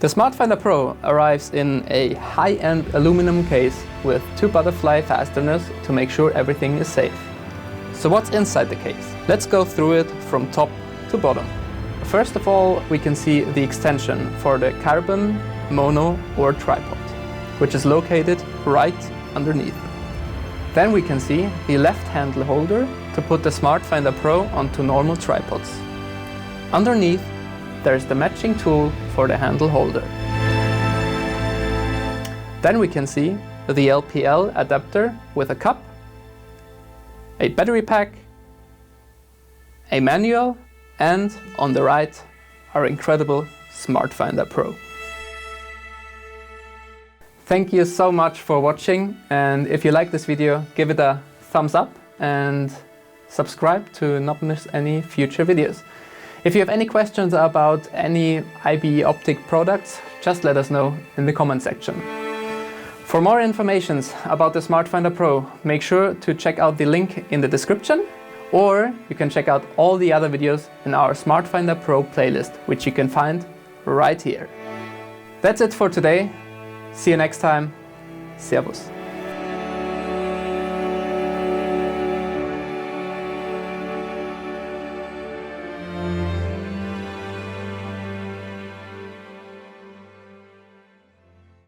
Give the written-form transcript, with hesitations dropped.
The Smartfinder Pro arrives in a high-end aluminum case with 2 butterfly fasteners to make sure everything is safe. So what's inside the case? Let's go through it from top to bottom. First of all, we can see the extension for the carbon, mono or tripod, which is located right underneath. Then we can see the left handle holder to put the Smartfinder Pro onto normal tripods. Underneath, there's the matching tool for the handle holder. Then we can see the LPL adapter with a cup, a battery pack, a manual, and on the right, our incredible Smartfinder Pro. Thank you so much for watching, and if you like this video, give it a thumbs up and subscribe to not miss any future videos. If you have any questions about any IBE Optic products, just let us know in the comment section. For more information about the Smartfinder Pro, make sure to check out the link in the description, or you can check out all the other videos in our Smartfinder Pro playlist, which you can find right here. That's it for today. See you next time. Servus.